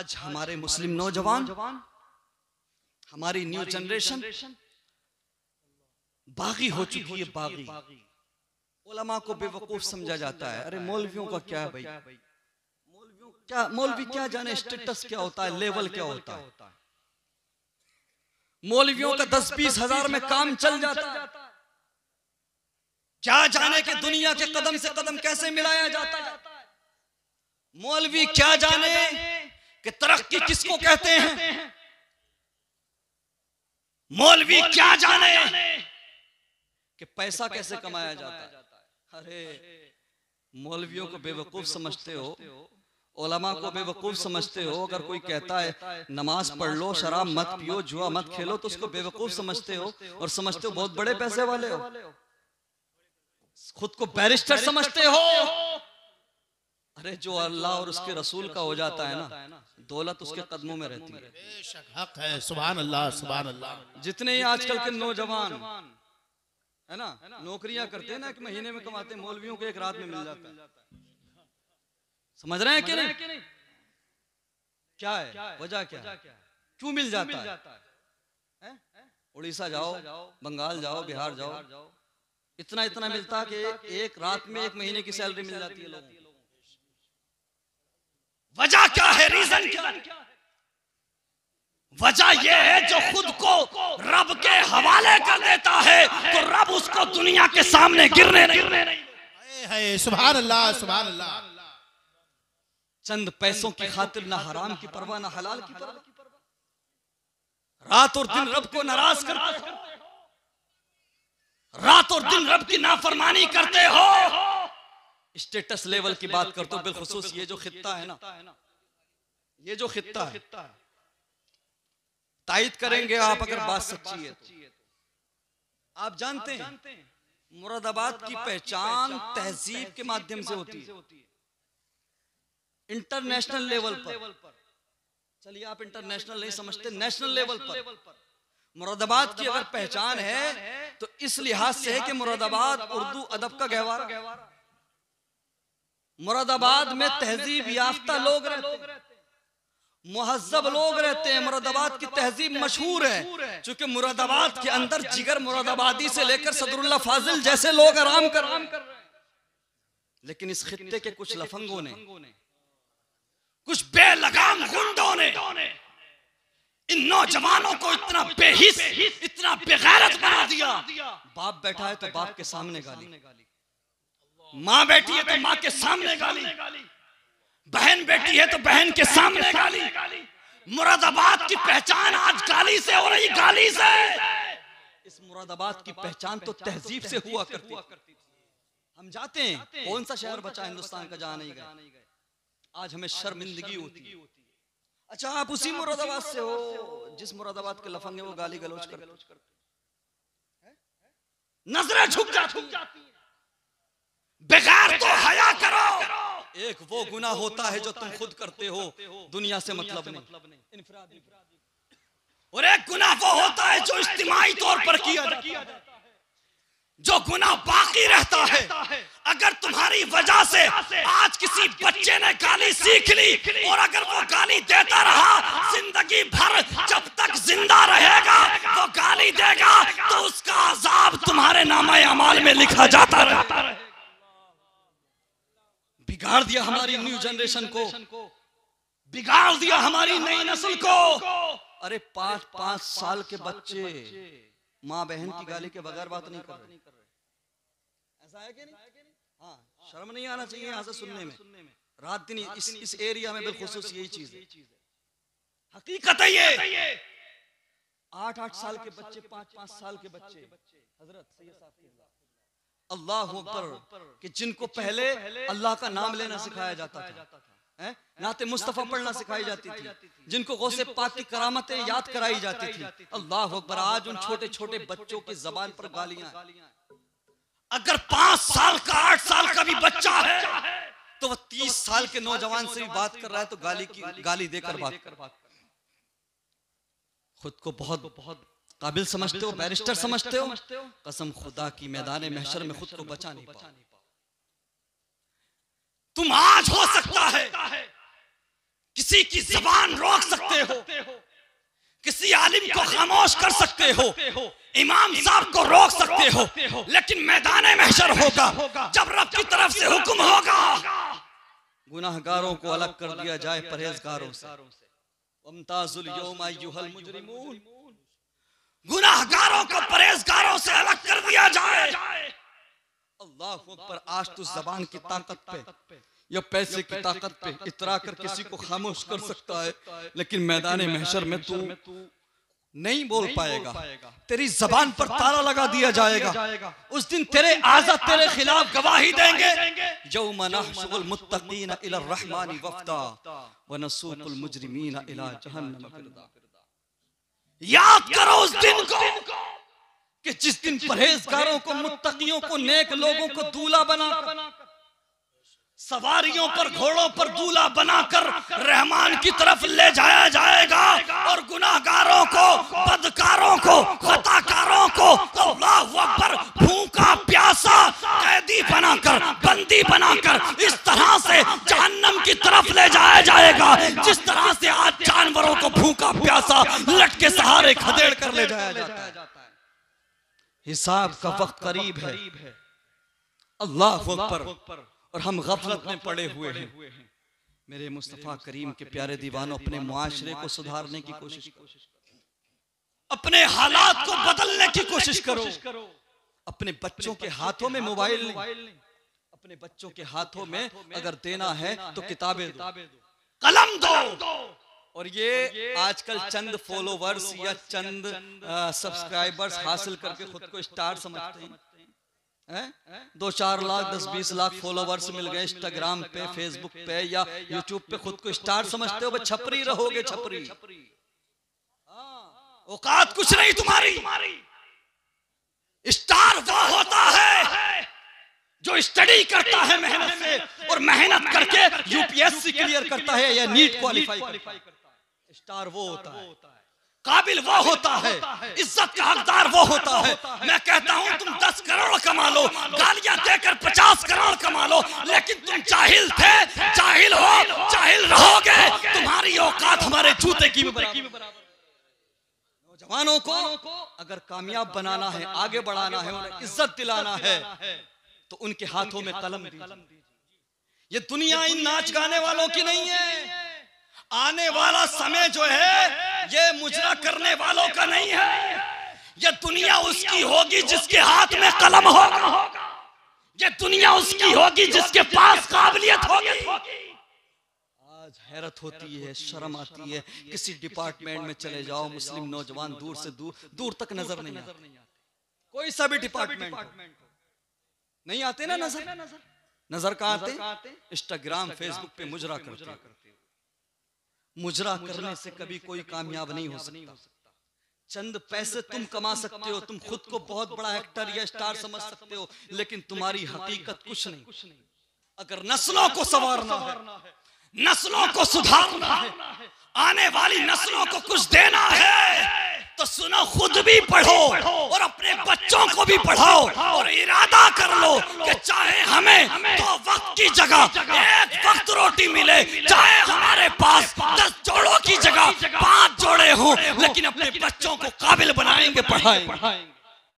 आज हमारे मुस्लिम नौजवान, हमारी न्यू जनरेशन बागी हो चुकी है। बागी उलमा को बेवकूफ समझा जाता है। अरे मौलवियों का क्या है भाई, मौलवी क्या जाने स्टेटस क्या होता है, लेवल क्या होता है। मौलवियों का 10-20 हजार में काम चल जाता है। क्या जाने कि दुनिया के कदम से कदम कैसे मिलाया जाता है। मौलवी क्या जाने कि तरक्की किसको कहते हैं। मौलवी क्या जाने कि पैसा कैसे कमाया जाता है। अरे मौलवियों को बेवकूफ समझते हो, उलमा को बेवकूफ समझते हो। अगर कोई कहता है नमाज पढ़ लो, शराब मत पियो, जुआ मत खेलो, तो उसको बेवकूफ समझते हो और समझते हो बहुत बड़े पैसे वाले हो। खुद को बैरिस्टर समझते हो। अरे जो अल्लाह और उसके रसूल का हो जाता है ना, दौलत उसके कदमों में रहती है। बेशक हक है, सुभान अल्लाह सुभान अल्लाह। जितने ही आजकल के नौजवान है ना नौकरियां करते हैं ना, एक महीने में कमाते हैं, मौलवियों को एक रात में मिल जाता है। समझ रहे हैं कि नहीं? क्या है वजह, क्या है, क्यों मिल जाता है? उड़ीसा जाओ, बंगाल जाओ, बिहार जाओ, इतना इतना मिलता है कि एक रात में 1 महीने की सैलरी मिल जाती है लोगों को। वजह क्या है, रीजन क्या है? वजह यह है जो खुद को रब के हवाले कर देता है तो रब उसको दुनिया के सामने गिरने नहीं। सुभान अल्लाह सुभान अल्लाह। चंद पैसों की खातिर ना हराम की परवाह, ना हलाल की परवाह, रात और दिन रब को नाराज करते हो, रात और दिन रब की नाफरमानी करते हो। स्टेटस लेवल की बात करते हो। बिलखुसूस ये जो खित्ता है ना, ये जो खित्ता है, तायद करेंगे आप अगर बात सच्ची है तो। आप जानते हैं मुरादाबाद की पहचान तहजीब के माध्यम से होती है, इंटरनेशनल लेवल पर। चलिए आप इंटरनेशनल नहीं समझते, नेशनल लेवल पर मुरादाबाद की अगर पहचान है तो इस लिहाज से है कि मुरादाबाद उर्दू अदब का गहवारा। मुरादाबाद में तहजीब याफ्ता लोग रहते हैं, मुहज्जब लोग रहते हैं। मुरादाबाद की तहजीब मशहूर है, चूंकि मुरादाबाद के अंदर जिगर मुरादाबादी से लेकर सदरुल्लाह फाजिल जैसे लोग आराम कर रहे हैं। लेकिन इस खित्ते के कुछ लफंगों ने, कुछ बेलगाम गुंडों ने इन नौजवानों को इतना बेहिस, इतना बेगैरत बना दिया। बाप बैठा है तो बाप के सामने गाली, माँ बैठी है तो माँ के सामने गाली, बहन बैठी है तो बहन के सामने गाली। मुरादाबाद की पहचान आज गाली से हो रही, गाली से। इस मुरादाबाद की पहचान तो तहजीब से हुआ करती थी। हम जाते हैं, कौन सा शहर बचा हिंदुस्तान का जहां नहीं गए? आज हमें शर्मिंदगी होती है। अच्छा आप उसी मुरादाबाद से हो जिस मुरादाबाद के लफंगे वो गाली गलौज करते, नजरें झुक जाती हैं। बेकार तो हया करो। एक वो गुनाह होता है जो तुम खुद करते हो, दुनिया से मतलब नहीं, और एक गुनाह वो होता है जो इज्तिमाई तौर पर किया जाता है, जो गुनाह बाकी रहता है। अगर तुम्हारी वजह से आज किसी बच्चे ने गाली सीख ली और अगर वो गाली देता रहा जिंदगी भर, जब तक जिंदा रहेगा वो गाली देगा, तो उसका अजाब तुम्हारे नामे अमाल में लिखा जाता रहता है। बिगाड़ दिया हमारी न्यू जनरेशन को, बिगाड़ दिया हमारी नई नस्ल को। अरे 5-5 साल के बच्चे माँ बहन की गाली के बगैर बात नहीं कर रहे। ऐसा है कि नहीं? हाँ, शर्म नहीं आना चाहिए यहाँ से सुनने में। रात दिन इस एरिया में बिलखुसूस यही चीज है। हकीकत है ये। 8-8 साल के बच्चे, 5-5 साल के बच्चे, हजरत सैयद साहब की अल्लाह अकबर, कि जिनको पहले अल्लाह का नाम लेना सिखाया जाता था, नाते मुस्तफा पढ़ना सिखाई जाती थी, जिनको गौसे पाक की करामतें याद कराई जाती थी। अल्लाह अकबर, आज उन छोटे छोटे बच्चों की जबान पर गालियां। अगर 5 साल का 8 साल का भी बच्चा है तो वह 30 साल के नौजवान से भी बात कर रहा है तो गाली देकर बात कर। खुद को बहुत काबिल समझते हो, बैरिस्टर समझते हो, कसम खुदा की मैदान महशर में खुद को बचा नहीं पाओ। तुम आज हो सकता है किसी की जबान रोक सकते हो, किसी आलिम को खामोश कर सकते हो, इमाम साहब को रोक सकते हो, लेकिन मैदान महशर होगा जब रब की तरफ से हुक्म होगा गुनाहगारों को अलग कर दिया जाए परहेजगारों से। वम्ताजुल यौमा अय्युहल मुजरिमून, गुनाहगारों को परहेजगारों से अलग कर दिया जाए। अल्लाह अकबर। आज तो जबान की ताकत पे या पैसे की ताकत पे इतरा कर किसी को खामोश कर सकता है, लेकिन मैदान महशर में तू नहीं बोल पाएगा। तेरी जबान पर ताला लगा दिया जाएगा। उस दिन तेरे आज़ा तेरे खिलाफ गवाही देंगे। यौमा नहशुरुल मुत्तकीना इलर रहमानी वफ्दा व नसूकुल मुजरिमीना इला जहन्नम फिरदा। याद करो उस दिन को कि जिस दिन परहेजगारों को, मुत्तकियों को, नेक लोगों को दूल्हा बनाकर, सवारियों पर, घोड़ों पर दूल्हा बनाकर रहमान की तरफ ले जाया जाएगा, और गुनाहगारों को, बदकारों को, खताकारों को अल्लाहु अकबर भूखा प्यासा कैदी बनाकर, बंदी बनाकर इस तरह से जहन्नम की तरफ ले जाया जाएगा जिस तरह से आज जानवरों को भूखा प्यासा लटके सहारे खदेड़ कर ले जाया जाता है। हिसाब का वक्त करीब है। अल्लाहु अकबर। और हम गफलत में पड़े हुए हैं। मेरे मुस्तफा करीम के प्यारे दीवानों, अपने मुआशरे को सुधारने की कोशिश करो, अपने हालात को बदलने की कोशिश करो। अपने बच्चों के हाथों में मोबाइल नहीं, अपने बच्चों के हाथों में अगर देना है तो किताबें दो, कलम दो। और ये आजकल चंद फॉलोवर्स या चंद सब्सक्राइबर्स हासिल करके खुद को स्टार समझते हैं। 2-4 लाख 10-20 लाख फॉलोवर्स मिल गए इंस्टाग्राम पे, फेसबुक पे या यूट्यूब पे, खुद को स्टार समझते हो। बस छपरी रहोगे, छपरी। औकात कुछ नहीं तुम्हारी। स्टार वो होता है जो स्टडी करता है मेहनत से, और मेहनत करके यूपीएससी क्लियर करता है या नीट क्वालिफाई करता है। स्टार वो होता है, काबिल वो होता है, इज्जत का हकदार वो होता है। मैं कहता हूं तुम 10 करोड़ कमा लो, गालियां देकर 50 करोड़ कमा लो, लेकिन तुम जाहिल थे, जाहिल हो, जाहिल रहोगे। तुम्हारी औकात हमारे जूते की भी बराबर। नौजवानों को अगर कामयाब बनाना है, आगे बढ़ाना है, उन्हें इज्जत दिलाना है, तो उनके हाथों में कलम दीजिए। ये दुनिया इन नाच गाने वालों की नहीं है। आने वाला समय जो है ये मुजरा करने वालों का नहीं है। ये दुनिया उसकी होगी जिसके हाथ में कलम होगा। ये दुनिया उसकी होगी जिसके पास काबिलियत होगी। आज हैरत होती है, शर्म आती है। किसी डिपार्टमेंट में चले जाओ, मुस्लिम नौजवान दूर से दूर तक नजर नहीं आते। कोई सा भी डिपार्टमेंट नहीं आते ना नजर कहाँ आते? इंस्टाग्राम, फेसबुक पे मुजरा करते। मुजरा करने से कभी कोई कामयाब नहीं हो सकता। चंद पैसे तुम कमा सकते हो, तुम खुद को बहुत बड़ा एक्टर या स्टार समझ सकते हो, लेकिन तुम्हारी हकीकत कुछ नहीं। अगर नस्लों को संवारना है, नस्लों को सुधारना है, आने वाली नस्लों को कुछ देना है, तो सुनो, खुद भी पढ़ो और अपने बच्चों को भी पढ़ाओ, और इरादा कर लो कि चाहे हमें 2 वक्त की जगह 1 वक्त रोटी मिले, चाहे हमारे पास 10 जोड़ों की जगह 5 जोड़े हों, लेकिन अपने बच्चों को काबिल बनाएंगे, पढ़ाएंगे।